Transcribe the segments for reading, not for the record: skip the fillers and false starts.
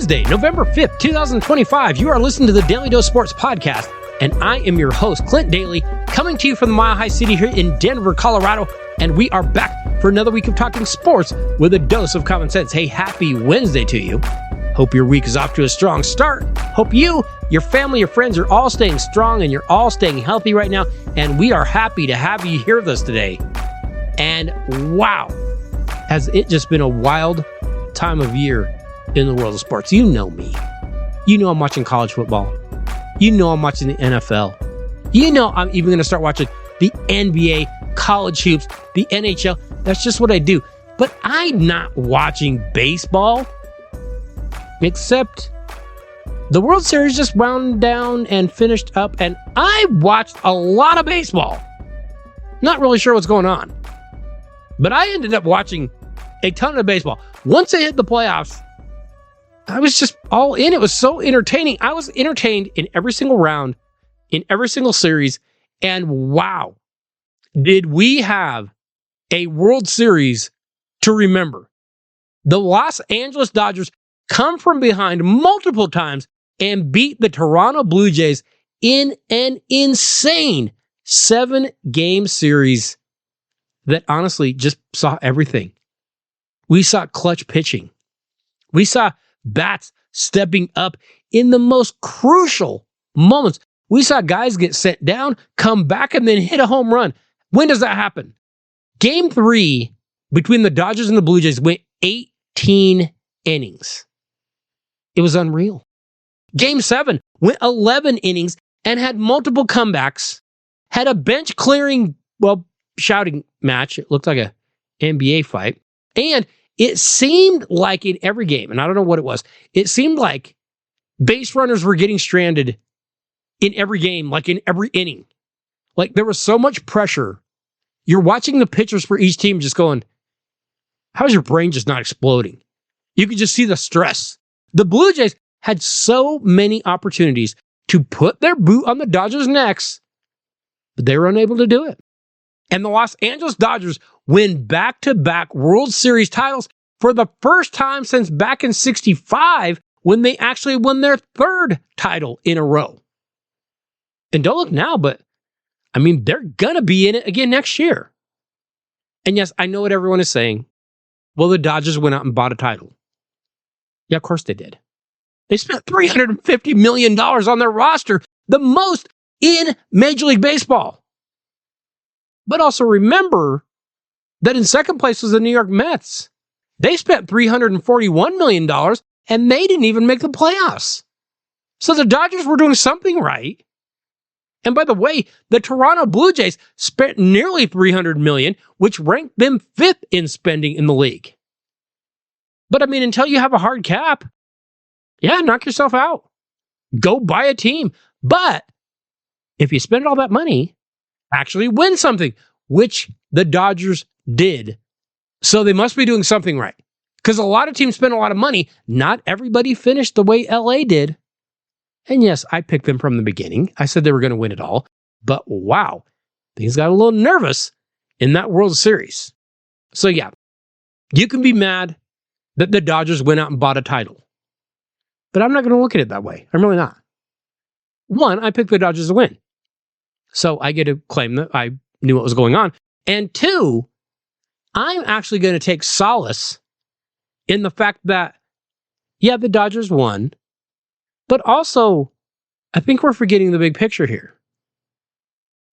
Wednesday, November 5th, 2025. You are listening to the Daly Dose Sports Podcast, and I am your host, Clint Daly, coming to you from the Mile High City here in Denver, Colorado, and we are back for another week of talking sports with a dose of common sense. Hey, happy Wednesday to you. Hope your week is off to a strong start. Hope you, your family, your friends are all staying strong and you're all staying healthy right now, and we are happy to have you here with us today. And wow, has it just been a wild time of year in the world of sports. You know me. You know I'm watching college football. You know I'm watching the NFL. You know I'm even going to start watching the NBA, college hoops, the NHL. That's just what I do. But I'm not watching baseball, except the World Series just wound down and finished up, and I watched a lot of baseball. Not really sure what's going on, but I ended up watching a ton of baseball. Once they hit the playoffs, I was just all in. It was so entertaining. I was entertained in every single round, in every single series. And wow, did we have a World Series to remember. The Los Angeles Dodgers come from behind multiple times and beat the Toronto Blue Jays in an insane 7-game series that honestly just saw everything. We saw clutch pitching. We saw bats stepping up in the most crucial moments. We saw guys get sent down, come back, and then hit a home run. When does that happen? Game 3 between the Dodgers and the Blue Jays went 18 innings. It was unreal. Game 7 went 11 innings and had multiple comebacks, had a bench-clearing, shouting match. It looked like a NBA fight. And it seemed like in every game, and I don't know what it was, it seemed like base runners were getting stranded in every game, like in every inning. Like there was so much pressure. You're watching the pitchers for each team just going, how's your brain just not exploding? You could just see the stress. The Blue Jays had so many opportunities to put their boot on the Dodgers' necks, but they were unable to do it. And the Los Angeles Dodgers win back-to-back World Series titles for the first time since back in '65 when they actually won their 3rd title in a row. And don't look now, but I mean, they're going to be in it again next year. And yes, I know what everyone is saying. Well, the Dodgers went out and bought a title. Yeah, of course they did. They spent $350 million on their roster, the most in Major League Baseball. But also remember that in second place was the New York Mets. They spent $341 million and they didn't even make the playoffs. So the Dodgers were doing something right. And by the way, the Toronto Blue Jays spent nearly $300 million, which ranked them 5th in spending in the league. But I mean, until you have a hard cap, knock yourself out. Go buy a team. But if you spend all that money, actually win something, which the Dodgers did. So they must be doing something right. Because a lot of teams spend a lot of money. Not everybody finished the way LA did. And yes, I picked them from the beginning. I said they were going to win it all. But wow, things got a little nervous in that World Series. So yeah, you can be mad that the Dodgers went out and bought a title. But I'm not going to look at it that way. I'm really not. 1, I picked the Dodgers to win. So I get to claim that I knew what was going on. And 2, I'm actually going to take solace in the fact that, the Dodgers won, but also I think we're forgetting the big picture here.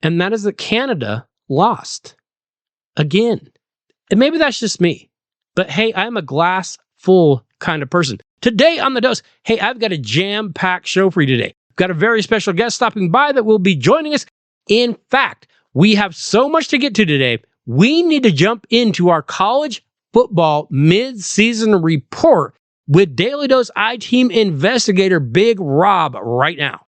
And that is that Canada lost again. And maybe that's just me, but hey, I'm a glass full kind of person. Today on The Dose, hey, I've got a jam-packed show for you today. I've got a very special guest stopping by that will be joining us. In fact, we have so much to get to today, we need to jump into our college football mid-season report with Daly Dose I-Team investigator Big Rob right now.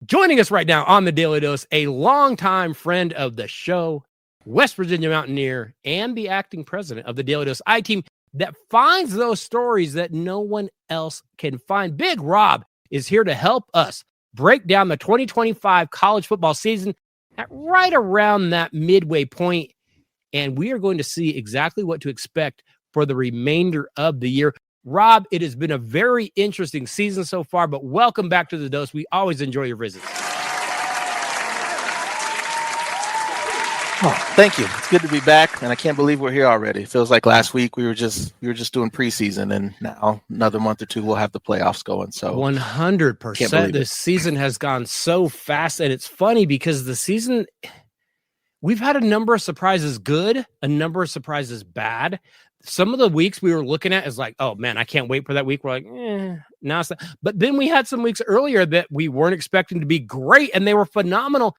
Joining us right now on the Daly Dose, a longtime friend of the show, West Virginia Mountaineer, and the acting president of the Daly Dose I-Team that finds those stories that no one else can find. Big Rob is here to help us break down the 2025 college football season at right around that midway point, and we are going to see exactly what to expect for the remainder of the year. Rob, it has been a very interesting season so far, but welcome back to the Dose. We always enjoy your visits. Oh, thank you. It's good to be back, and I can't believe we're here already. It feels like last week we were just doing preseason, and now another month or two we'll have the playoffs going. So 100%. This season has gone so fast, and it's funny because the season, we've had a number of surprises good, a number of surprises bad. Some of the weeks we were looking at is like, oh man, I can't wait for that week. We're like, now it's not. But then we had some weeks earlier that we weren't expecting to be great, and they were phenomenal.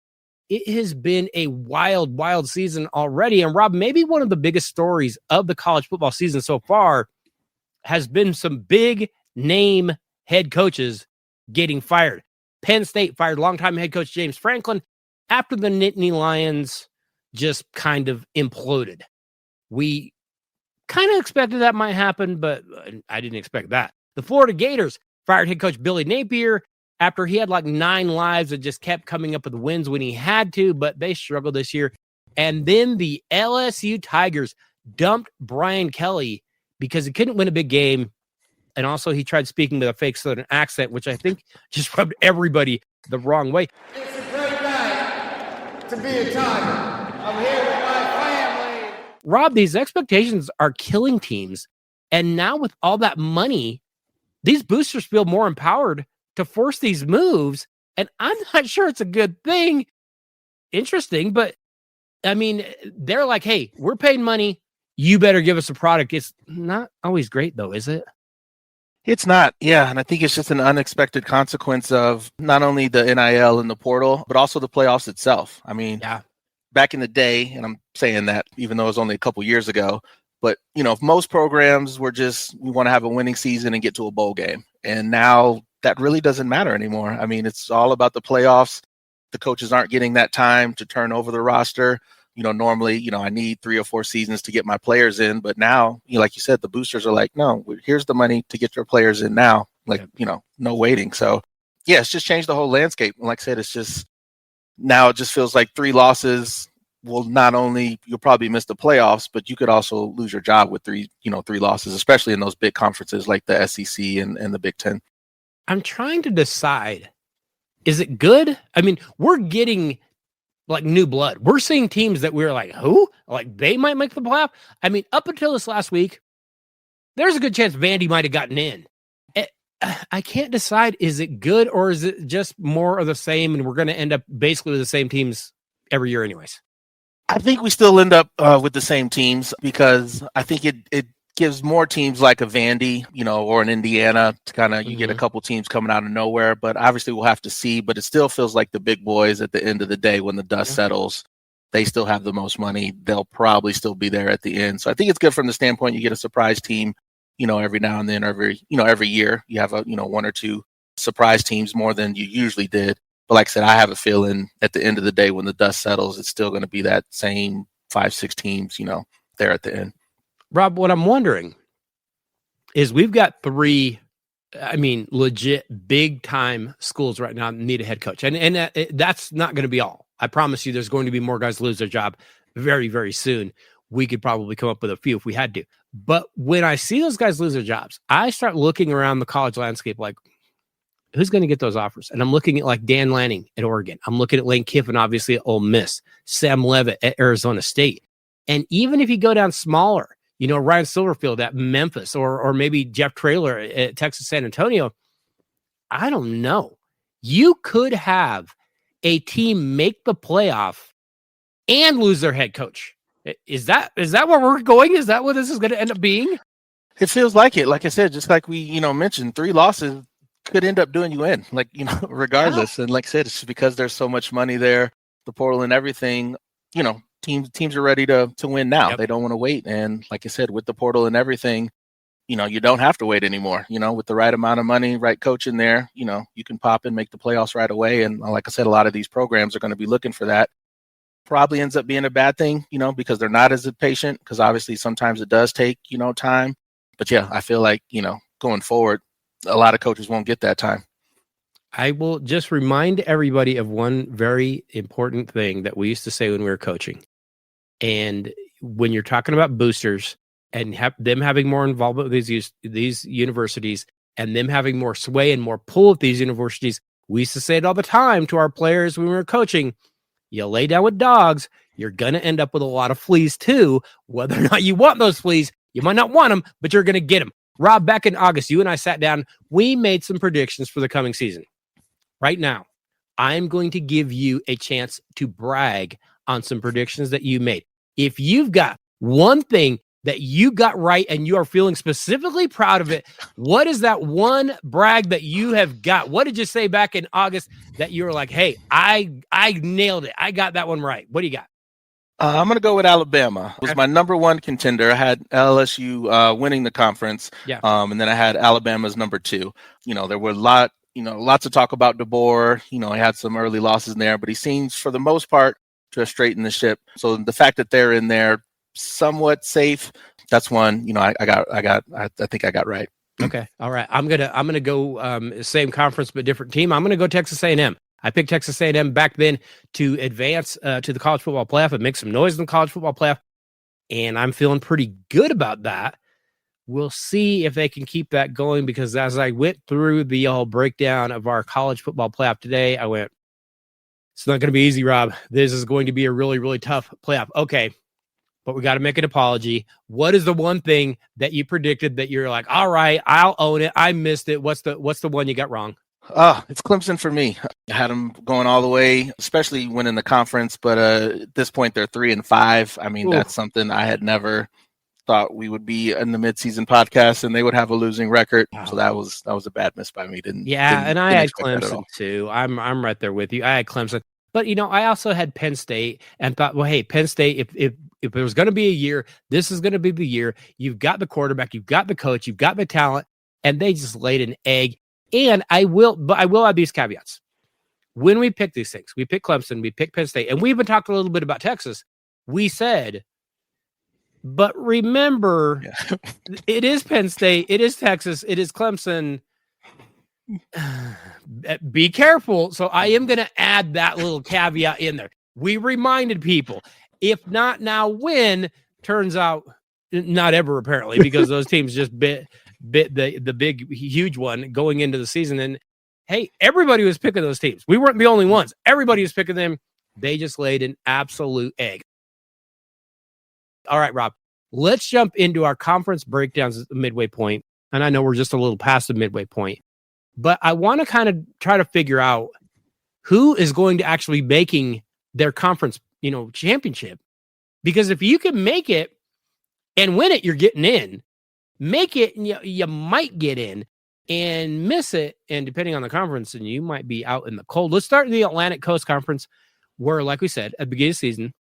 It has been a wild, wild season already. And Rob, maybe one of the biggest stories of the college football season so far has been some big name head coaches getting fired. Penn State fired longtime head coach James Franklin after the Nittany Lions just kind of imploded. We kind of expected that might happen, but I didn't expect that. The Florida Gators fired head coach Billy Napier after he had like 9 lives and just kept coming up with wins when he had to, but they struggled this year. And then the LSU Tigers dumped Brian Kelly because he couldn't win a big game. And also he tried speaking with a fake Southern accent, which I think just rubbed everybody the wrong way. It's a great night to be a Tiger. I'm here with my family. Rob, these expectations are killing teams. And now with all that money, these boosters feel more empowered to force these moves, and I'm not sure it's a good thing. Interesting, but I mean, they're like, hey, we're paying money. You better give us a product. It's not always great, though, is it? It's not. Yeah, and I think it's just an unexpected consequence of not only the NIL and the portal, but also the playoffs itself. I mean, back in the day, and I'm saying that even though it was only a couple years ago, but, you know, if most programs were just, we want to have a winning season and get to a bowl game. And now that really doesn't matter anymore. I mean, it's all about the playoffs. The coaches aren't getting that time to turn over the roster. You know, normally, you know, I need 3 or 4 seasons to get my players in. But now, you know, like you said, the boosters are like, no, here's the money to get your players in now. Like, you know, no waiting. So, yeah, it's just changed the whole landscape. And like I said, it's just now it just feels like 3 losses will not only, you'll probably miss the playoffs, but you could also lose your job with 3 losses, especially in those big conferences like the SEC and the Big Ten. I'm trying to decide, is it good? I mean, we're getting like new blood. We're seeing teams that we're like, who? Like they might make the playoff. I mean, up until this last week, there's a good chance Vandy might have gotten in. I can't decide, is it good or is it just more of the same and we're going to end up basically with the same teams every year anyways? I think we still end up with the same teams because I think it gives more teams like a Vandy, you know, or an Indiana to kind of, you get a couple teams coming out of nowhere, but obviously we'll have to see, but it still feels like the big boys at the end of the day, when the dust settles, they still have the most money. They'll probably still be there at the end. So I think it's good from the standpoint, you get a surprise team, you know, every now and then, every year you have 1 or 2 surprise teams more than you usually did. But like I said, I have a feeling at the end of the day, when the dust settles, it's still going to be that same 5-6 teams, you know, there at the end. Rob, what I'm wondering is we've got 3, I mean, legit big time schools right now need a head coach. And that's not going to be all. I promise you there's going to be more guys lose their job very, very soon. We could probably come up with a few if we had to. But when I see those guys lose their jobs, I start looking around the college landscape like, who's going to get those offers? And I'm looking at like Dan Lanning at Oregon. I'm looking at Lane Kiffin, obviously, at Ole Miss. Sam Leavitt at Arizona State. And even if you go down smaller, you know, Ryan Silverfield at Memphis or maybe Jeff Traylor at Texas San Antonio, I don't know. You could have a team make the playoff and lose their head coach. Is that where we're going? Is that what this is going to end up being? It feels like it. Like I said, just like we, mentioned, 3 losses could end up doing you in, like, regardless. Yeah. And like I said, it's just because there's so much money there, the portal and everything, teams are ready to win now. Yep. They don't want to wait. And like I said, with the portal and everything, you don't have to wait anymore. With the right amount of money, right coach in there, you can pop and make the playoffs right away. And like I said, a lot of these programs are going to be looking for that. Probably ends up being a bad thing, because they're not as patient, because obviously sometimes it does take, time. But yeah, I feel like, going forward, a lot of coaches won't get that time. I will just remind everybody of one very important thing that we used to say when we were coaching. And when you're talking about boosters and them having more involvement with these universities and them having more sway and more pull at these universities. We used to say it all the time to our players when we were coaching, you lay down with dogs, you're going to end up with a lot of fleas too. Whether or not you want those fleas, you might not want them, but you're going to get them. Rob, back in August, you and I sat down. We made some predictions for the coming season. Right now, I'm going to give you a chance to brag on some predictions that you made. If you've got one thing that you got right and you are feeling specifically proud of it, what is that one brag that you have got? What did you say back in August that you were like, hey, I nailed it. I got that one right. What do you got? I'm going to go with Alabama. It was my number one contender. I had LSU winning the conference. Yeah. And then I had Alabama's number 2. There were lots of talk about DeBoer. He had some early losses in there, but he seems for the most part to have straightened the ship. So the fact that they're in there somewhat safe, that's one, I think I got right. Okay. All right. I'm going to go same conference, but different team. I'm going to go Texas A&M. I picked Texas A&M back then to advance to the college football playoff and make some noise in the college football playoff. And I'm feeling pretty good about that. We'll see if they can keep that going, because as I went through the whole breakdown of our college football playoff today, I went, it's not going to be easy, Rob. This is going to be a really, really tough playoff. Okay. But we got to make an apology. What is the one thing that you predicted that you're like, all right, I'll own it. I missed it. What's the one you got wrong? It's Clemson for me. I had them going all the way, especially winning the conference. But at this point, they're 3-5. I mean, That's something I had never thought we would be in the midseason podcast and they would have a losing record. Wow. So that was a bad miss by me. I had Clemson too. I'm right there with you. I had Clemson. But, I also had Penn State and thought, well, hey, Penn State, if there was going to be a year, this is going to be the year. You've got the quarterback, you've got the coach, you've got the talent, and they just laid an egg. And I will add these caveats. When we pick these things, we pick Clemson, we pick Penn State, and we even talked a little bit about Texas. We said, but remember, it is Penn State, it is Texas, it is Clemson. Be careful. So I am going to add that little caveat in there. We reminded people, if not now, when? Turns out not ever, apparently, because those teams just bit the big, huge one going into the season. And hey, everybody was picking those teams. We weren't the only ones. Everybody was picking them. They just laid an absolute egg. All right, Rob, let's jump into our conference breakdowns at the midway point. And I know we're just a little past the midway point, but I want to kind of try to figure out who is going to actually making their conference, championship. Because if you can make it and win it, you're getting in. Make it, you might get in, and miss it. And depending on the conference, and you might be out in the cold. Let's start in the Atlantic Coast Conference, where, like we said, at the beginning of the season,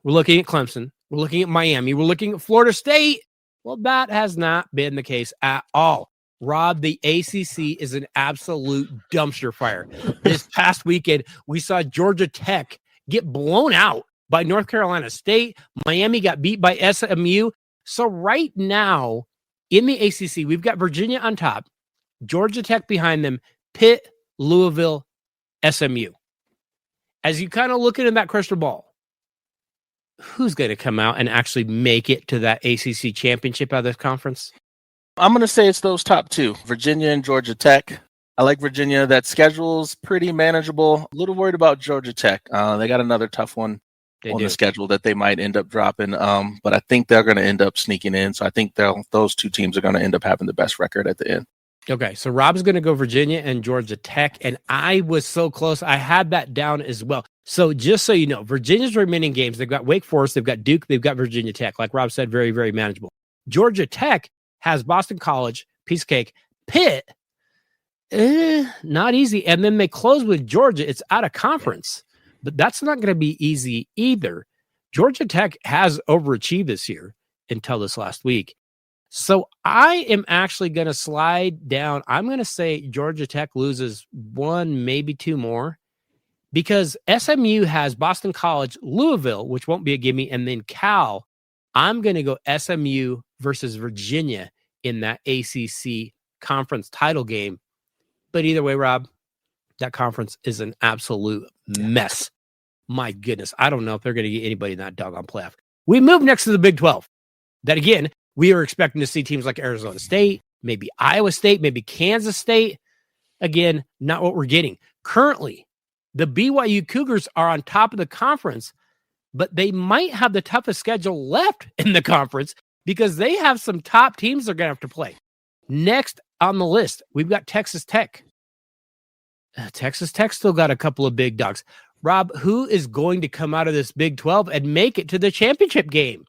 we're looking at Clemson. We're looking at Miami. We're looking at Florida State. Well, that has not been the case at all. Rob, the ACC is an absolute dumpster fire. This past weekend, we saw Georgia Tech get blown out by North Carolina State. Miami got beat by SMU. So right now in the ACC, we've got Virginia on top, Georgia Tech behind them, Pitt, Louisville, SMU. As you kind of look into that crystal ball, who's going to come out and actually make it to that ACC championship out of this conference? I'm going to say it's those top two, Virginia and Georgia Tech. I like Virginia. That schedule's pretty manageable. A little worried about Georgia Tech. They got another tough one on the schedule that they might end up dropping. But I think they're going to end up sneaking in. So I think those two teams are going to end up having the best record at the end. Okay, so Rob's going to go Virginia and Georgia Tech, and I was so close. I had that down as well. So just so you know, Virginia's remaining games, they've got Wake Forest, they've got Duke, they've got Virginia Tech. Like Rob said, very, very manageable. Georgia Tech has Boston College, piece of cake. Pitt, not easy. And then they close with Georgia. It's out of conference, but that's not going to be easy either. Georgia Tech has overachieved this year until this last week. So I am actually going to slide down. I'm going to say Georgia Tech loses one, maybe two more, because SMU has Boston College, Louisville, which won't be a gimme, and then Cal. I'm going to go SMU versus Virginia in that ACC conference title game. But either way, Rob, that conference is an absolute mess. My goodness. I don't know if they're going to get anybody in that doggone playoff. We move next to the Big 12. That again, We were expecting to see teams like Arizona State, maybe Iowa State, maybe Kansas State. Again, not what we're getting. Currently, the BYU Cougars are on top of the conference, but they might have the toughest schedule left in the conference because they have some top teams they're going to have to play. Next on the list, we've got Texas Tech. Texas Tech still got a couple of big dogs. Rob, who is going to come out of this Big 12 and make it to the championship game?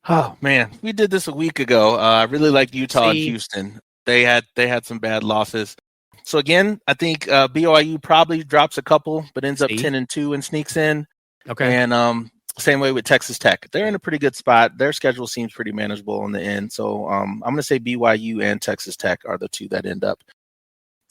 Oh, man. We did this a week ago. I really liked Utah and Houston. They had some bad losses. So, again, I think BYU probably drops a couple, but ends up 10-2 and sneaks in. Okay. And same way with Texas Tech. They're in a pretty good spot. Their schedule seems pretty manageable in the end. So I'm going to say BYU and Texas Tech are the two that end up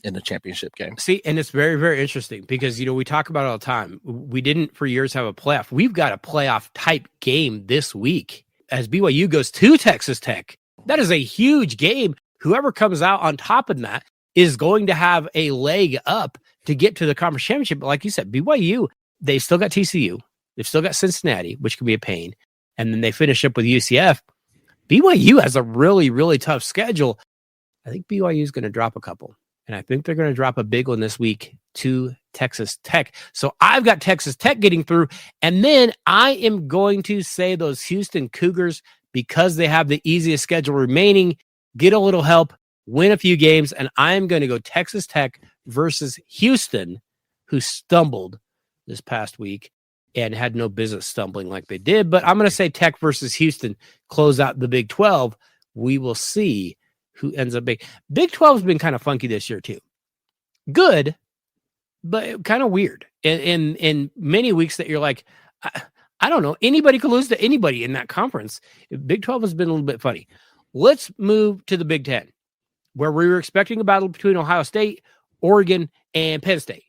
in the championship game. See, and it's very, very interesting because, we talk about it all the time. We didn't for years have a playoff. We've got a playoff type game this week as BYU goes to Texas Tech. That is a huge game. Whoever comes out on top of that is going to have a leg up to get to the conference championship. But like you said, BYU, they've still got TCU. They've still got Cincinnati, which can be a pain. And then they finish up with UCF. BYU has a really, really tough schedule. I think BYU is going to drop a couple. And I think they're going to drop a big one this week to Texas Tech. So I've got Texas Tech getting through. And then I am going to say those Houston Cougars, because they have the easiest schedule remaining, get a little help, win a few games. And I'm going to go Texas Tech versus Houston, who stumbled this past week and had no business stumbling like they did. But I'm going to say Tech versus Houston, close out the Big 12. We will see who ends up big. Big 12 has been kind of funky this year too. Good, but kind of weird. In many weeks that you're like, I don't know, anybody could lose to anybody in that conference. Big 12 has been a little bit funny. Let's move to the Big 10, where we were expecting a battle between Ohio State, Oregon, and Penn State.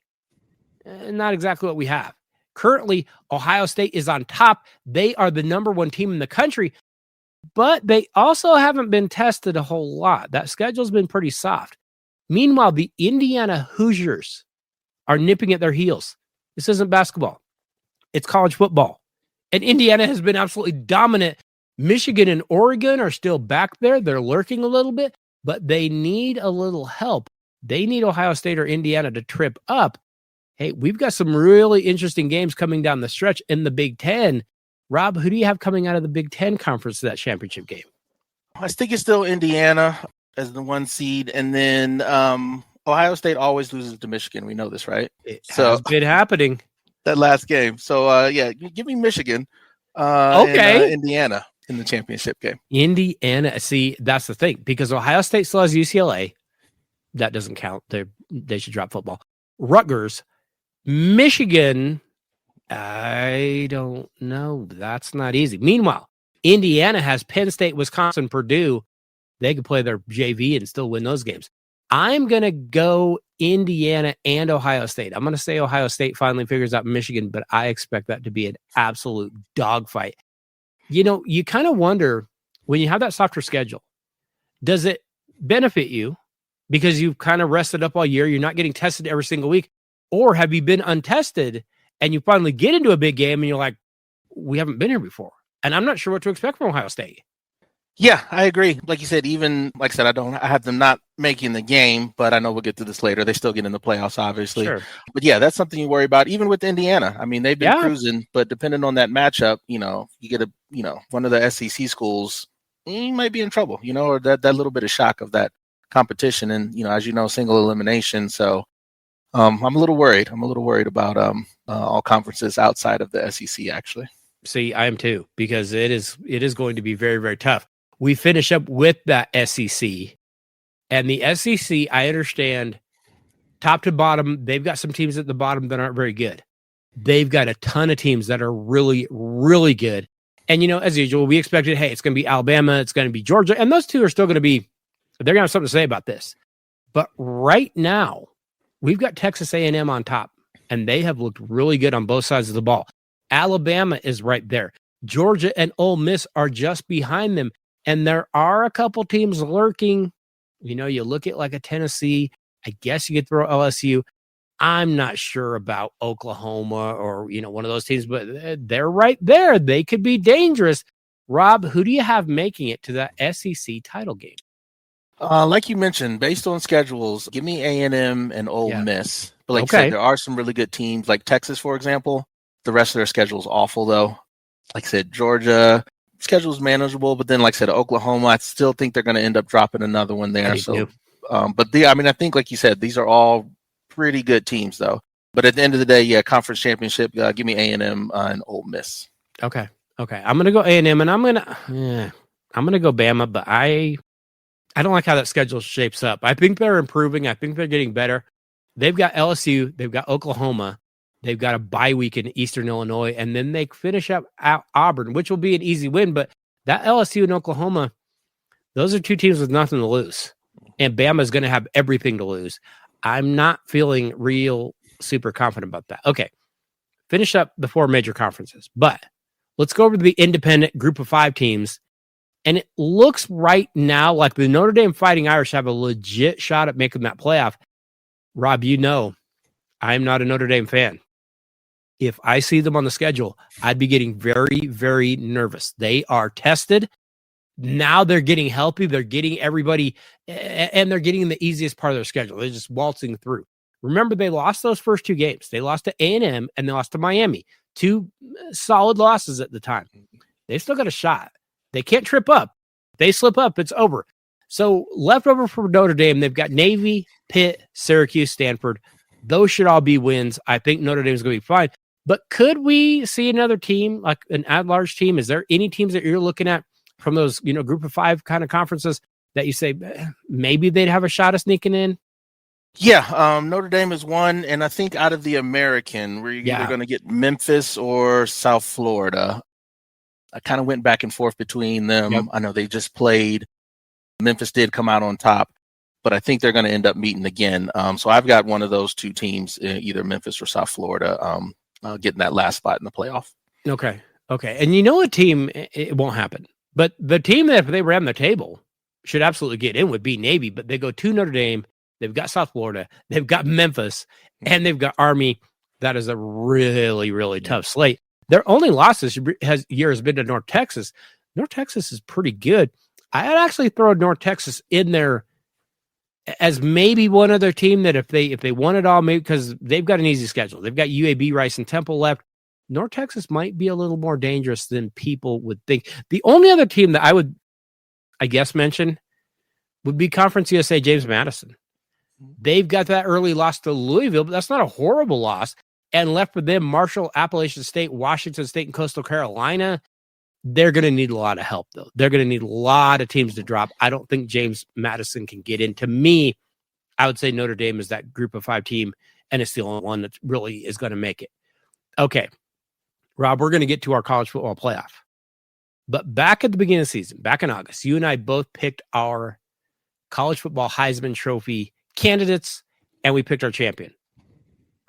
Not exactly what we have. Currently, Ohio State is on top. They are the number one team in the country, but they also haven't been tested a whole lot. That schedule's been pretty soft. Meanwhile, the Indiana Hoosiers are nipping at their heels. This isn't basketball. It's college football. And Indiana has been absolutely dominant. Michigan and Oregon are still back there. They're lurking a little bit, but they need a little help. They need Ohio State or Indiana to trip up. Hey, we've got some really interesting games coming down the stretch in the Big Ten. Rob, who do you have coming out of the Big Ten conference to that championship game? I think it's still Indiana as the 1 seed. And then Ohio State always loses to Michigan. We know this, right? It has been happening. That last game. So, yeah, give me Michigan okay. and Indiana in the championship game. Indiana. See, that's the thing. Because Ohio State still has UCLA. That doesn't count. They should drop football. Rutgers. Michigan, I don't know. That's not easy. Meanwhile, Indiana has Penn State, Wisconsin, Purdue. They could play their JV and still win those games. I'm going to go Indiana and Ohio State. I'm going to say Ohio State finally figures out Michigan, but I expect that to be an absolute dogfight. You kind of wonder, when you have that softer schedule, does it benefit you because you've kind of rested up all year? You're not getting tested every single week. Or have you been untested and you finally get into a big game and you're like, we haven't been here before. And I'm not sure what to expect from Ohio State. Yeah, I agree. Like you said, I have them not making the game, but I know we'll get to this later. They still get in the playoffs, obviously. Sure. But yeah, that's something you worry about, even with Indiana. I mean, they've been cruising, but depending on that matchup, you get one of the SEC schools, you might be in trouble, or that little bit of shock of that competition. And, as you know, single elimination. So I'm a little worried. I'm a little worried about all conferences outside of the SEC, actually. See, I am too, because it is going to be very, very tough. We finish up with that SEC, and the SEC, I understand, top to bottom, they've got some teams at the bottom that aren't very good. They've got a ton of teams that are really, really good. And, as usual, we expected, hey, it's going to be Alabama, it's going to be Georgia, and those two are still going to be, they're going to have something to say about this. But right now, we've got Texas A&M on top, and they have looked really good on both sides of the ball. Alabama is right there. Georgia and Ole Miss are just behind them, and there are a couple teams lurking. You look at like a Tennessee. I guess you could throw LSU. I'm not sure about Oklahoma or, one of those teams, but they're right there. They could be dangerous. Rob, who do you have making it to that SEC title game? Like you mentioned, based on schedules, give me A&M and Ole Miss. But like I said, there are some really good teams, like Texas, for example. The rest of their schedule is awful, though. Like I said, Georgia, schedule is manageable. But then, like I said, Oklahoma, I still think they're going to end up dropping another one there. I think, like you said, these are all pretty good teams, though. But at the end of the day, conference championship, give me A&M and Ole Miss. Okay. I'm going to go A&M, and I'm going to go Bama, but I don't like how that schedule shapes up. I think they're improving. I think they're getting better. They've got LSU. They've got Oklahoma. They've got a bye week in Eastern Illinois, and then they finish up at Auburn, which will be an easy win. But that LSU and Oklahoma, those are two teams with nothing to lose, and Bama is going to have everything to lose. I'm not feeling real super confident about that. Okay, finish up the 4 major conferences, but let's go over to the independent group of 5 teams. And it looks right now like the Notre Dame Fighting Irish have a legit shot at making that playoff. Rob, you know, I'm not a Notre Dame fan. If I see them on the schedule, I'd be getting very, very nervous. They are tested. Now they're getting healthy. They're getting everybody, and they're getting the easiest part of their schedule. They're just waltzing through. Remember, they lost those first 2 games. They lost to A&M and they lost to Miami. 2 solid losses at the time. They've still got a shot. They can't trip up. They slip up, it's over. So left over for Notre Dame, they've got Navy, Pitt, Syracuse, Stanford. Those should all be wins. I think Notre Dame is going to be fine. But could we see another team, like an at-large team? Is there any teams that you're looking at from those, group of 5 kind of conferences that you say maybe they'd have a shot of sneaking in? Yeah, Notre Dame is one, and I think out of the American, we're either going to get Memphis or South Florida. I kind of went back and forth between them. Yep. I know they just played. Memphis did come out on top, but I think they're going to end up meeting again. So I've got one of those 2 teams, either Memphis or South Florida, getting that last spot in the playoff. Okay. And a team, it won't happen. But the team that if they ran the table should absolutely get in would be Navy, but they go to Notre Dame. They've got South Florida. They've got Memphis, and they've got Army. That is a really, really tough slate. Their only loss this year has been to North Texas. North Texas is pretty good. I'd actually throw North Texas in there as maybe one other team that if they won it all, maybe because they've got an easy schedule. They've got UAB, Rice, and Temple left. North Texas might be a little more dangerous than people would think. The only other team that I would, I guess, mention would be Conference USA James Madison. They've got that early loss to Louisville, but that's not a horrible loss. And left with them, Marshall, Appalachian State, Washington State, and Coastal Carolina. They're going to need a lot of help, though. They're going to need a lot of teams to drop. I don't think James Madison can get in. To me, I would say Notre Dame is that group of 5 team, and it's the only one that really is going to make it. Okay, Rob, we're going to get to our college football playoff. But back at the beginning of the season, back in August, you and I both picked our college football Heisman Trophy candidates, and we picked our champion.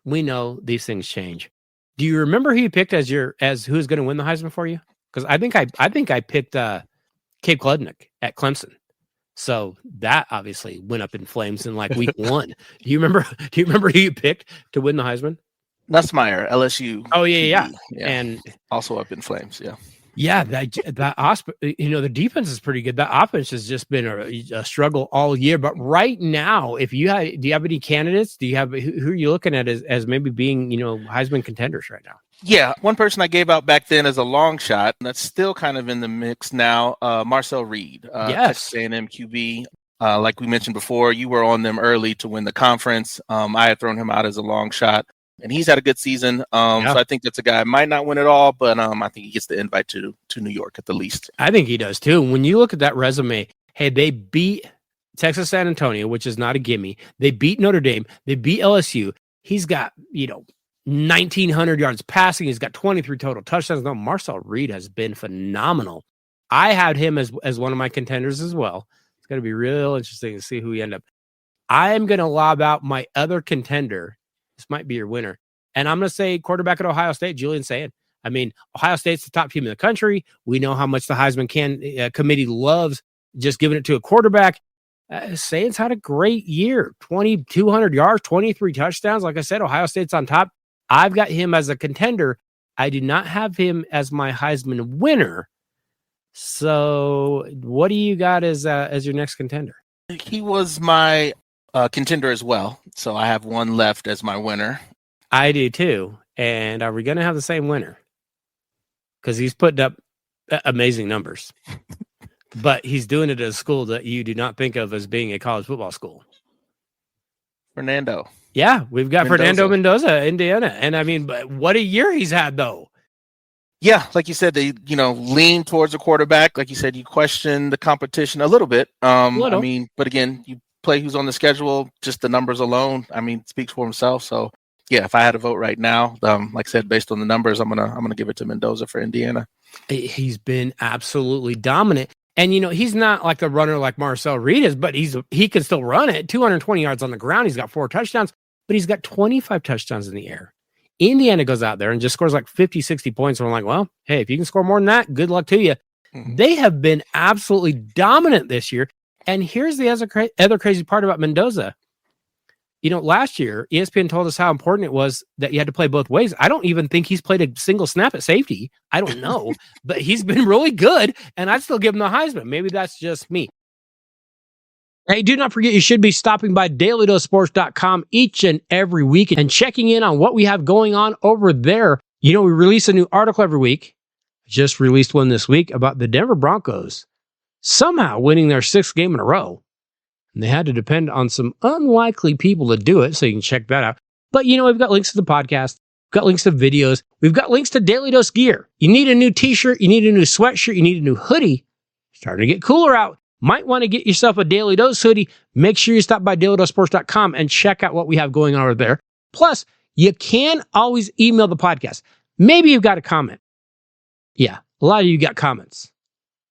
We know these things change. Do you remember who you picked as who's going to win the Heisman for you? Because I think I picked Cape Klubnik at Clemson. So that obviously went up in flames in like week 1. Do you remember who you picked to win the Heisman? Nussmeier, LSU. Oh yeah. And also up in flames. Yeah. Yeah, the defense is pretty good. That offense has just been a struggle all year. But right now, do you have any candidates? Do you have who are you looking at as maybe being Heisman contenders right now? Yeah, one person I gave out back then as a long shot, and that's still kind of in the mix now. Marcel Reed, yes, Texas A&M QB. Like we mentioned before, you were on them early to win the conference. I had thrown him out as a long shot. And he's had a good season. So I think that's a guy might not win it all, but I think he gets the invite to New York at the least. I think he does too. When you look at that resume, hey, they beat Texas San Antonio, which is not a gimme. They beat Notre Dame. They beat LSU. He's got, 1,900 yards passing. He's got 23 total touchdowns. No, Marcel Reed has been phenomenal. I had him as one of my contenders as well. It's going to be real interesting to see who he end up. I am going to lob out my other contender. This might be your winner. And I'm going to say quarterback at Ohio State, Julian Sayin. I mean, Ohio State's the top team in the country. We know how much the Heisman committee loves just giving it to a quarterback. Sayin's had a great year. 2,200 yards, 23 touchdowns. Like I said, Ohio State's on top. I've got him as a contender. I do not have him as my Heisman winner. So what do you got as your next contender? He was my contender as well. So I have one left as my winner. I do too. And are we going to have the same winner? Because he's putting up amazing numbers. But he's doing it at a school that you do not think of as being a college football school. Fernando. Yeah, we've got Fernando Mendoza, Indiana. And I mean, but what a year he's had, though. Yeah, like you said, they lean towards the quarterback. Like you said, you question the competition a little bit. I mean, but again, you play who's on the schedule. Just the numbers alone, I mean, speaks for himself. So yeah, if I had to vote right now, like I said, based on the numbers, I'm gonna give it to Mendoza for Indiana. He's been absolutely dominant. And, he's not like the runner like Marcel Reed is, but he can still run it. 220 yards on the ground. He's got 4 touchdowns, but he's got 25 touchdowns in the air. Indiana goes out there and just scores like 50, 60 points. And we're like, well, hey, if you can score more than that, good luck to you. Mm-hmm. They have been absolutely dominant this year. And here's the other crazy part about Mendoza. Last year, ESPN told us how important it was that you had to play both ways. I don't even think he's played a single snap at safety. I don't know, but he's been really good, and I'd still give him the Heisman. Maybe that's just me. Hey, do not forget you should be stopping by DailyDoseSports.com each and every week and checking in on what we have going on over there. We release a new article every week. Just released one this week about the Denver Broncos somehow winning their 6th game in a row. And they had to depend on some unlikely people to do it, so you can check that out. But, we've got links to the podcast. We've got links to videos. We've got links to Daly Dose gear. You need a new t-shirt. You need a new sweatshirt. You need a new hoodie. Starting to get cooler out. Might want to get yourself a Daly Dose hoodie. Make sure you stop by DailyDoseSports.com and check out what we have going on over there. Plus, you can always email the podcast. Maybe you've got a comment. Yeah, a lot of you got comments.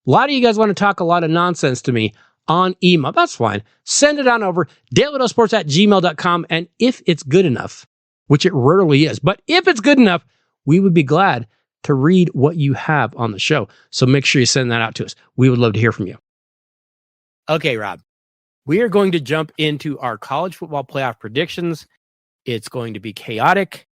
A lot of you guys want to talk a lot of nonsense to me on email. That's fine. Send it on over, dailydosesports@gmail.com. And if it's good enough, which it rarely is, but if it's good enough, we would be glad to read what you have on the show. So make sure you send that out to us. We would love to hear from you. Okay, Rob, we are going to jump into our college football playoff predictions. It's going to be chaotic,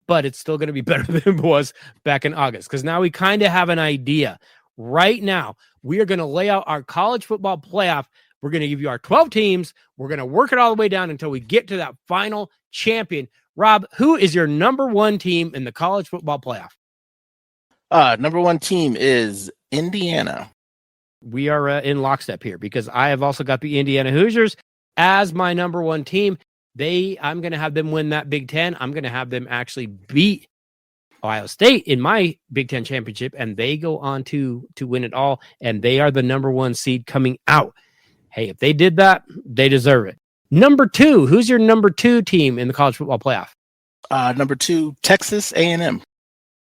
but it's still going to be better than it was back in August, because now we kind of have an idea. Right now, we are going to lay out our college football playoff. We're going to give you our 12 teams. We're going to work it all the way down until we get to that final champion. Rob, who is your number 1 team in the college football playoff? Number 1 team is Indiana. We are in lockstep here, because I have also got the Indiana Hoosiers as my number 1 team. I'm going to have them win that Big Ten. I'm going to have them actually beat Ohio State in my Big Ten championship, and they go on to win it all, and they are the number 1 seed coming out. Hey, if they did that, they deserve it. Number 2, who's your number 2 team in the college football playoff? Number 2, Texas A&M.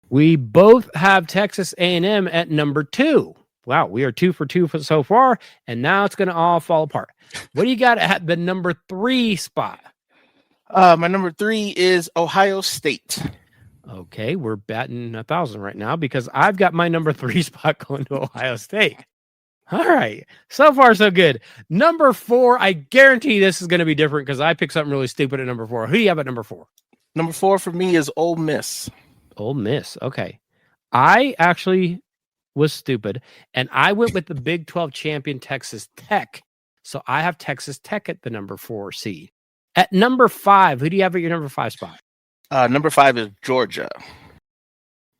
We both have Texas A&M at number 2. Wow, we are 2 for 2 so far, and now it's going to all fall apart. What do you got at the number 3 spot? My number 3 is Ohio State. Okay, we're batting 1,000 right now, because I've got my number 3 spot going to Ohio State. All right, so far so good. Number 4, I guarantee this is going to be different, because I picked something really stupid at number 4. Who do you have at number 4? Number 4 for me is Ole Miss. Ole Miss, okay. I actually was stupid, and I went with the Big 12 champion Texas Tech. So I have Texas Tech at the number 4 seed. At number 5, who do you have at your number 5 spot? Number 5 is Georgia.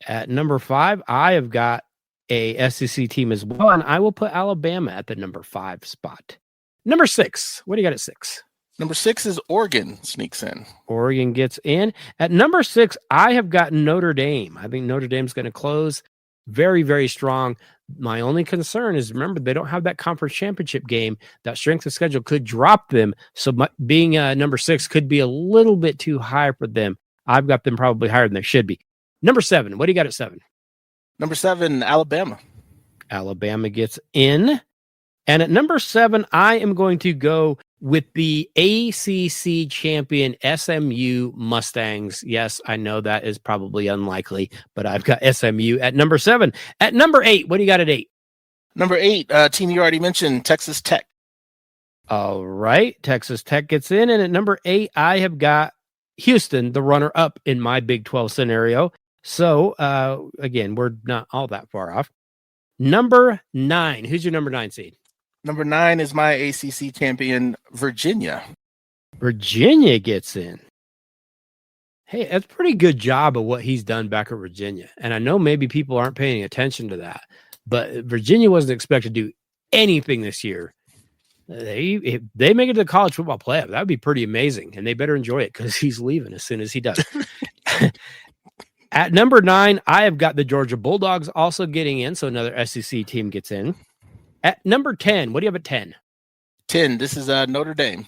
At number 5, I have got a SEC team as well, and I will put Alabama at the number 5 spot. Number 6, what do you got at 6? Number 6 is Oregon sneaks in. Oregon gets in. At number 6, I have got Notre Dame. I think Notre Dame's going to close very, very strong. My only concern is, remember, they don't have that conference championship game. That strength of schedule could drop them. So being number 6 could be a little bit too high for them. I've got them probably higher than they should be. Number 7, what do you got at 7? Number 7, Alabama. Alabama gets in. And at number 7, I am going to go with the ACC champion SMU Mustangs. Yes, I know that is probably unlikely, but I've got SMU at number 7. At number 8, what do you got at 8? Number 8, team you already mentioned, Texas Tech. All right, Texas Tech gets in. And at number 8, I have got Houston, the runner-up in my Big 12 scenario. So, again, we're not all that far off. Number 9. Who's your number 9 seed? Number 9 is my ACC champion, Virginia. Virginia gets in. Hey, that's a pretty good job of what he's done back at Virginia. And I know maybe people aren't paying attention to that, but Virginia wasn't expected to do anything this year. If they make it to the college football playoff, that would be pretty amazing. And they better enjoy it because he's leaving as soon as he does. At number 9, I have got the Georgia Bulldogs also getting in. So another SEC team gets in. At number 10, what do you have at 10? 10, this is Notre Dame.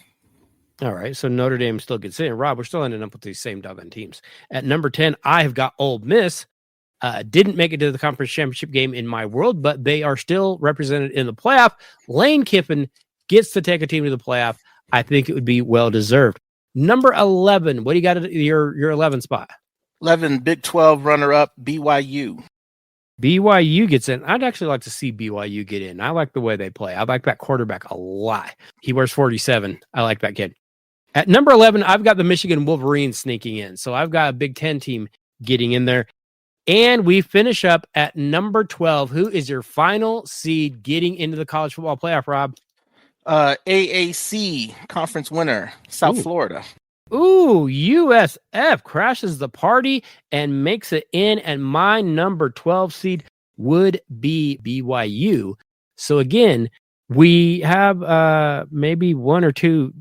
All right, so Notre Dame still gets in. Rob, we're still ending up with these same doggone teams. At number 10, I have got Ole Miss. Didn't make it to the conference championship game in my world, but they are still represented in the playoff. Lane Kiffin gets to take a team to the playoff. I think it would be well-deserved. Number 11, what do you got at your 11 spot? 11, Big 12 runner-up, BYU. BYU gets in. I'd actually like to see BYU get in. I like the way they play. I like that quarterback a lot. He wears 47. I like that kid. At number 11, I've got the Michigan Wolverines sneaking in. So I've got a Big 10 team getting in there. And we finish up at number 12. Who is your final seed getting into the college football playoff, Rob? AAC conference winner, South Florida. Ooh, USF crashes the party and makes it in. And my number 12 seed would be BYU. So again, we have maybe one or two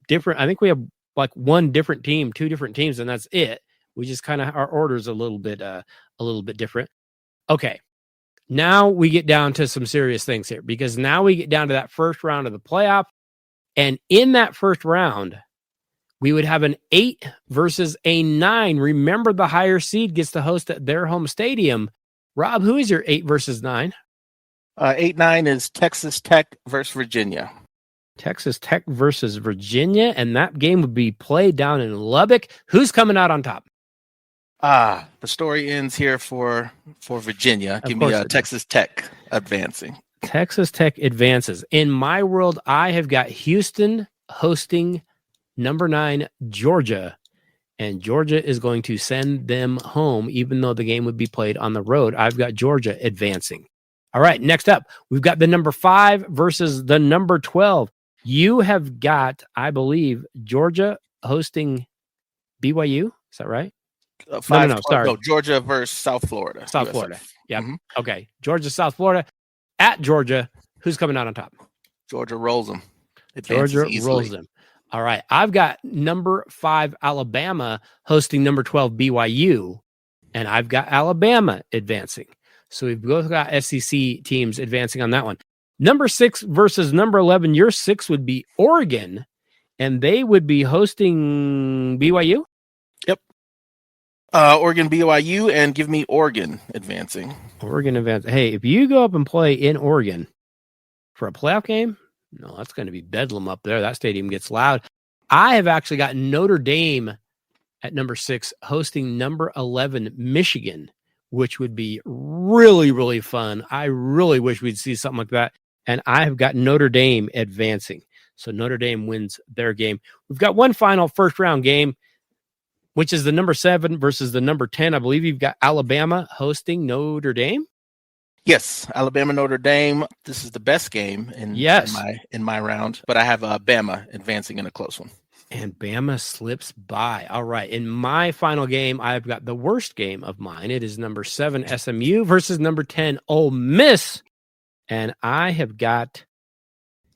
different. I think we have like one different team, two different teams, and that's it. We just kind of our orders a little bit different. Okay, now we get down to some serious things here because now we get down to that first round of the playoff, and in that first round, we would have an 8 versus a 9. Remember, the higher seed gets to host at their home stadium. Rob, who is your 8 versus 9? 8-9 is Texas Tech versus Virginia. Texas Tech versus Virginia, and that game would be played down in Lubbock. Who's coming out on top? The story ends here for Virginia. Give me Texas Tech advancing. Texas Tech advances. In my world, I have got Houston hosting number 9, Georgia, and Georgia is going to send them home, even though the game would be played on the road. I've got Georgia advancing. All right, next up, we've got the number 5 versus the number 12. You have got, I believe, Georgia hosting BYU. Is that right? No, Georgia versus South Florida. South Florida. Yeah. Mm-hmm. Okay. Georgia, South Florida. At Georgia, who's coming out on top? Georgia rolls them. Georgia rolls them. All right. I've got number 5 Alabama hosting number 12 BYU, and I've got Alabama advancing. So we've both got SEC teams advancing on that one. Number 6 versus number 11. Your 6 would be Oregon, and they would be hosting BYU. Yep. Oregon, BYU, and give me Oregon advancing. Oregon advancing. Hey, if you go up and play in Oregon for a playoff game, no, that's going to be bedlam up there. That stadium gets loud. I have actually got Notre Dame at number 6 hosting number 11 Michigan, which would be really, really fun. I really wish we'd see something like that. And I have got Notre Dame advancing. So Notre Dame wins their game. We've got one final first round game, which is the number 7 versus the number 10. I believe you've got Alabama hosting Notre Dame. Yes, Alabama, Notre Dame. This is the best game in my round, but I have Bama advancing in a close one. And Bama slips by. All right. In my final game, I've got the worst game of mine. It is number 7 SMU versus number 10 Ole Miss. And I have got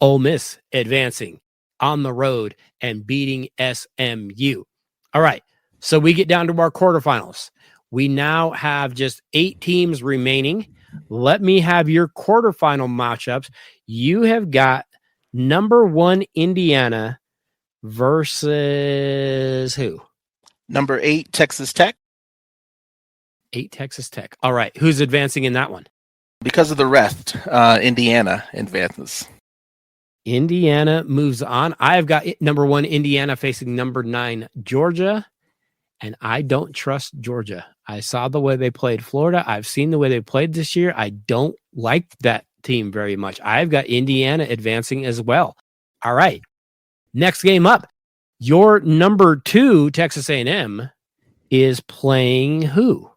Ole Miss advancing on the road and beating SMU. All right. So we get down to our quarterfinals. We now have just 8 teams remaining. Let me have your quarterfinal matchups. You have got number 1 Indiana versus who? Number 8 Texas Tech. 8 Texas Tech. All right. Who's advancing in that one? Because of the rest, Indiana advances. Indiana moves on. I've got number 1 Indiana facing number 9 Georgia. And I don't trust Georgia. I saw the way they played Florida. I've seen the way they played this year. I don't like that team very much. I've got Indiana advancing as well. All right. Next game up. Your number 2 Texas A&M is playing who?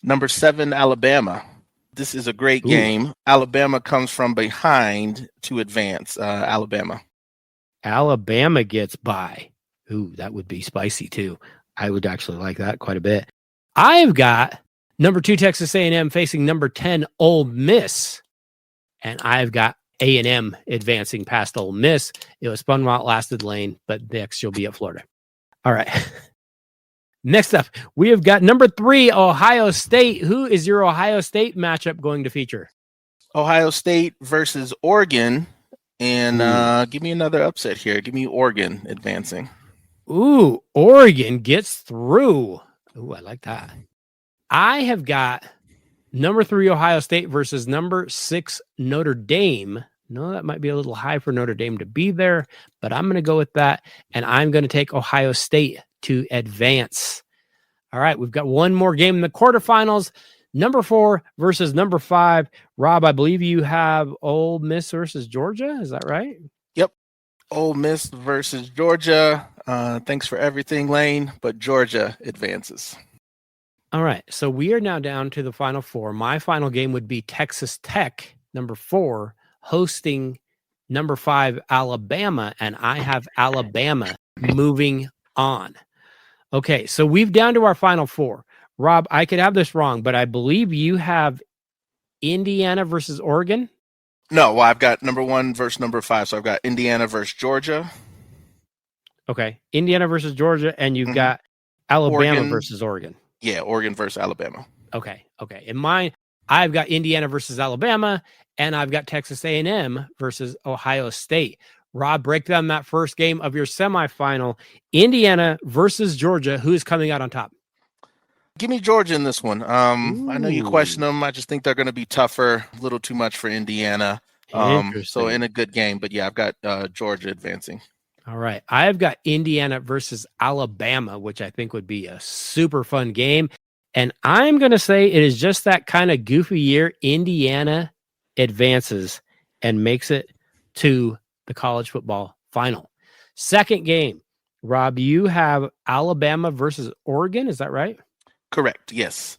Number 7 Alabama. This is a great game. Alabama comes from behind to advance. Alabama. Alabama gets by. Ooh, that would be spicy too. I would actually like that quite a bit. I've got number 2 Texas A&M facing number 10 Ole Miss, and I've got A&M advancing past Ole Miss. It was fun while it lasted, Lane, but next you'll be at Florida. All right. Next up, we have got number 3 Ohio State. Who is your Ohio State matchup going to feature? Ohio State versus Oregon. And give me another upset here. Give me Oregon advancing. Ooh, Oregon gets through. Ooh, I like that. I have got number 3 Ohio State versus number 6 Notre Dame. No, that might be a little high for Notre Dame to be there, but I'm going to go with that, and I'm going to take Ohio State to advance. All right, we've got one more game in the quarterfinals. Number 4 versus number 5. Rob, I believe you have Ole Miss versus Georgia. Is that right? Yep. Ole Miss versus Georgia. Thanks for everything, Lane, but Georgia advances. All right, so we are now down to the final 4. My final game would be Texas Tech, number 4, hosting number 5 Alabama, and I have Alabama moving on. Okay, so we've down to our final 4. Rob, I could have this wrong, but I believe you have Indiana versus Oregon. No, well, I've got number 1 versus number 5, so I've got Indiana versus Georgia. Okay, Indiana versus Georgia, and you've got Alabama Oregon versus Oregon. Yeah, Oregon versus Alabama. Okay. In mine, I've got Indiana versus Alabama, and I've got Texas A&M versus Ohio State. Rob, break down that first game of your semifinal. Indiana versus Georgia. Who is coming out on top? Give me Georgia in this one. I know you question them. I just think they're going to be tougher. A little too much for Indiana. So in a good game. But, yeah, I've got Georgia advancing. All right. I've got Indiana versus Alabama, which I think would be a super fun game. And I'm going to say it is just that kind of goofy year. Indiana advances and makes it to the college football final. Second game, Rob, you have Alabama versus Oregon. Is that right? Correct. Yes.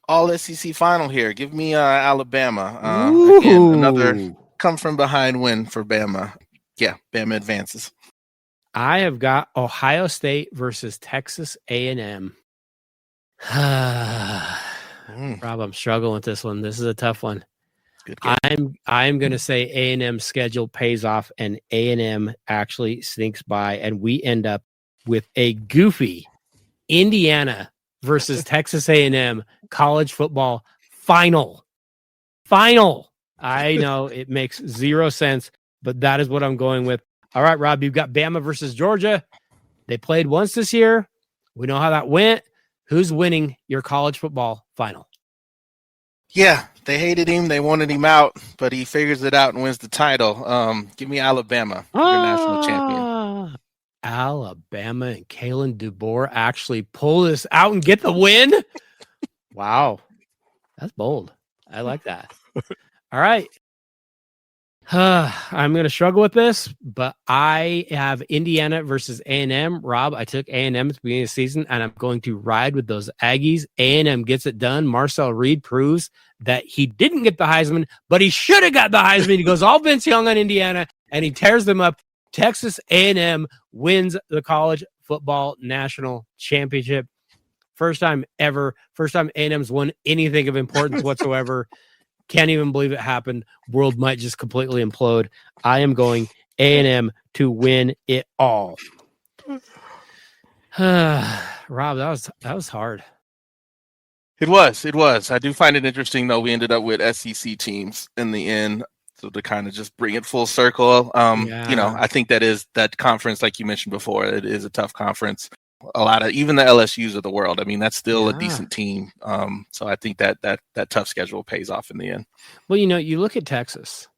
All SEC final here. Give me Alabama. Again, another come from behind win for Bama. Yeah, Bama advances. I have got Ohio State versus Texas A&M. Rob, I'm struggling with this one. This is a tough one. Good game. I'm going to say A&M's schedule pays off, and A&M actually sneaks by, and we end up with a goofy Indiana versus Texas A&M college football final. I know it makes zero sense, but that is what I'm going with. All right, Rob, you've got Bama versus Georgia. They played once this year. We know how that went. Who's winning your college football final? Yeah, they hated him. They wanted him out, but he figures it out and wins the title. Give me Alabama, your national champion. Alabama and Kalen DeBoer actually pull this out and get the win? Wow. That's bold. I like that. All right. I'm going to struggle with this, but I have Indiana versus A&M. Rob, I took A&M at the beginning of the season, and I'm going to ride with those Aggies. A&M gets it done. Marcel Reed proves that he didn't get the Heisman, but he should have got the Heisman. He goes all Vince Young on Indiana, and he tears them up. Texas A&M wins the college football national championship. First time ever. First time A&M's won anything of importance whatsoever. Can't even believe it happened. World might just completely implode. I am going A&M to win it all. Rob, that was hard. It was. I do find it interesting, though. We ended up with SEC teams in the end. So to kind of just bring it full circle, I think that conference, like you mentioned before, it is a tough conference. A lot of even the LSUs of the world. I mean, that's still a decent team. So I think that tough schedule pays off in the end. Well, you look at Texas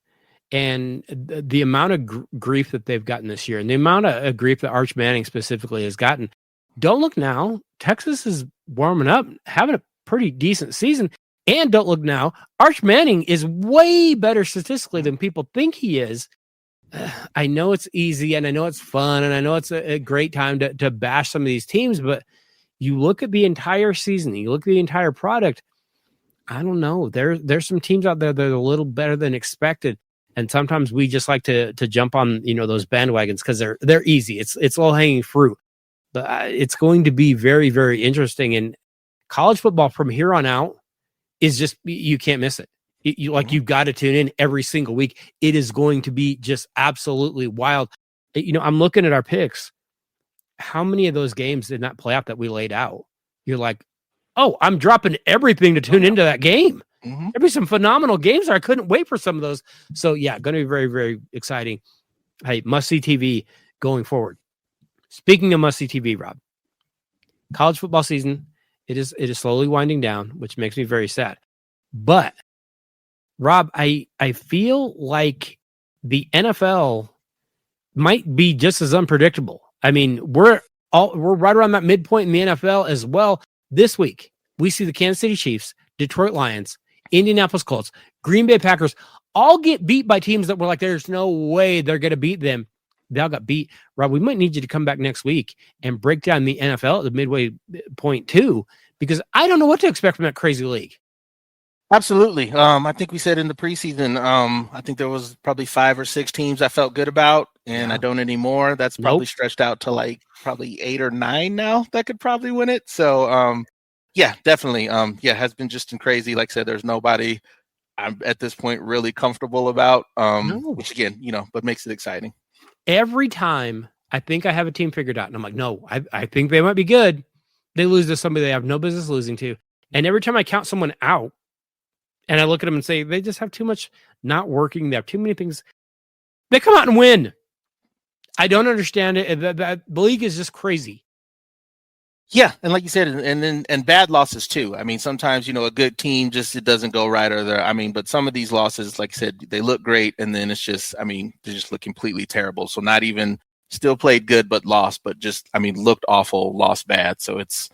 and the amount of grief that they've gotten this year, and the amount of grief that Arch Manning specifically has gotten. Don't look now. Texas is warming up, having a pretty decent season. And don't look now. Arch Manning is way better statistically than people think he is. I know it's easy, and I know it's fun, and I know it's a great time to bash some of these teams, but you look at the entire season, you look at the entire product, I don't know. There's some teams out there that are a little better than expected. And sometimes we just like to jump on, those bandwagons because they're easy. It's low hanging fruit. But it's going to be very, very interesting. And college football from here on out is just, you can't miss it. You've got to tune in every single week. It is going to be just absolutely wild. I'm looking at our picks. How many of those games did not play out that we laid out? You're like, oh, I'm dropping everything to tune into that game. There'll be some phenomenal games there. I couldn't wait for some of those. So yeah, going to be very, very exciting. Hey, must-see TV going forward. Speaking of must-see TV, Rob, college football season, it is slowly winding down, which makes me very sad. But Rob, I feel like the NFL might be just as unpredictable. I mean, we're right around that midpoint in the NFL as well. This week, we see the Kansas City Chiefs, Detroit Lions, Indianapolis Colts, Green Bay Packers all get beat by teams that were like, there's no way they're going to beat them. They all got beat. Rob, we might need you to come back next week and break down the NFL at the midway point too, because I don't know what to expect from that crazy league. Absolutely. I think we said in the preseason, I think there was probably 5 or 6 teams I felt good about, and I don't anymore. That's probably stretched out to like probably 8 or 9 now that could probably win it. So, yeah, definitely. Has been just crazy. Like I said, there's nobody I'm at this point really comfortable about, which again, but makes it exciting. Every time I think I have a team figured out, and I'm like, no, I think they might be good. They lose to somebody they have no business losing to. And every time I count someone out, and I look at them and say, they just have too much not working. They have too many things. They come out and win. I don't understand it. The league is just crazy. Yeah, and like you said, and bad losses too. I mean, sometimes a good team it doesn't go right, but some of these losses, like I said, they look great, and then it's just, they just look completely terrible. So not even still played good, but lost, but just, looked awful, lost bad. So it's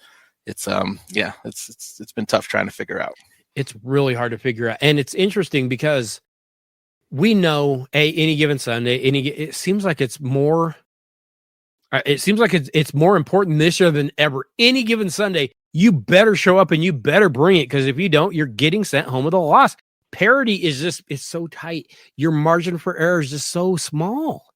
been tough trying to figure out. It's really hard to figure out, and it's interesting because we know any given Sunday, it seems like it's more. It seems like it's more important this year than ever. Any given Sunday, you better show up and you better bring it, because if you don't, you're getting sent home with a loss. Parity it's so tight. Your margin for error is just so small.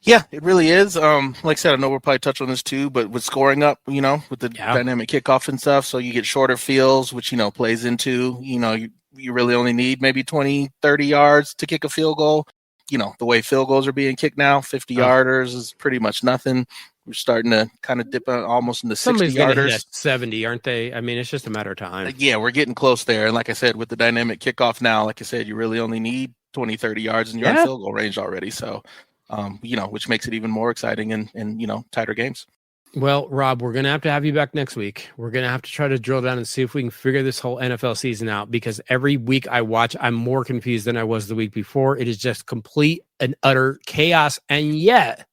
Yeah, it really is. Like I said, I know we'll probably touch on this too, but with scoring up, with the dynamic kickoff and stuff, so you get shorter fields, which, plays into, you really only need maybe 20, 30 yards to kick a field goal. The way field goals are being kicked now, 50-yarders is pretty much nothing. We're starting to kind of dip almost into 60-yarders. Somebody's going to hit 70, aren't they? It's just a matter of time. Yeah, we're getting close there. And like I said, with the dynamic kickoff now, like I said, you really only need 20, 30 yards and you're in field goal range already. So, which makes it even more exciting and tighter games. Well, Rob, we're going to have you back next week. We're going to have to try to drill down and see if we can figure this whole NFL season out, because every week I watch, I'm more confused than I was the week before. It is just complete and utter chaos. And yet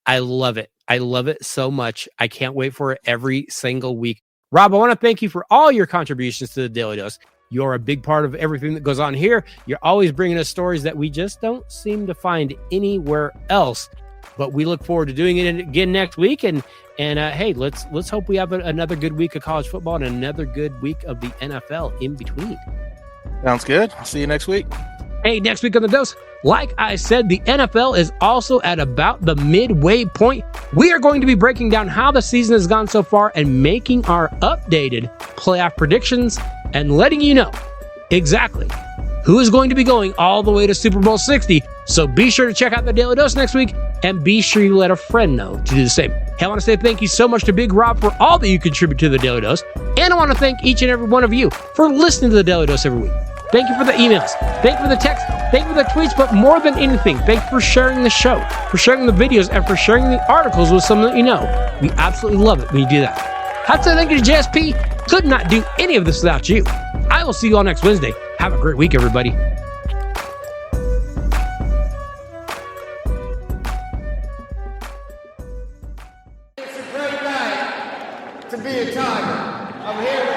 I love it. I love it so much. I can't wait for it every single week. Rob, I want to thank you for all your contributions to the Daly Dose. You're a big part of everything that goes on here. You're always bringing us stories that we just don't seem to find anywhere else. But we look forward to doing it again next week. And hey, let's hope we have another good week of college football and another good week of the NFL in between. Sounds good. I'll see you next week. Hey, next week on The Dose, like I said, the NFL is also at about the midway point. We are going to be breaking down how the season has gone so far and making our updated playoff predictions and letting you know exactly who is going to be going all the way to Super Bowl 60. So be sure to check out the Daly Dose next week, and be sure you let a friend know to do the same. Hey, I want to say thank you so much to Big Rob for all that you contribute to the Daly Dose, and I want to thank each and every one of you for listening to the Daly Dose every week. Thank you for the emails, thank you for the text, thank you for the tweets, but more than anything, thank you for sharing the show, for sharing the videos, and for sharing the articles with someone that you know. We absolutely love it when you do that. I'd say thank you to JSP. Could not do any of this without you. I will see you all next Wednesday. Have a great week, everybody. It's a great night to be a Tiger. I'm here with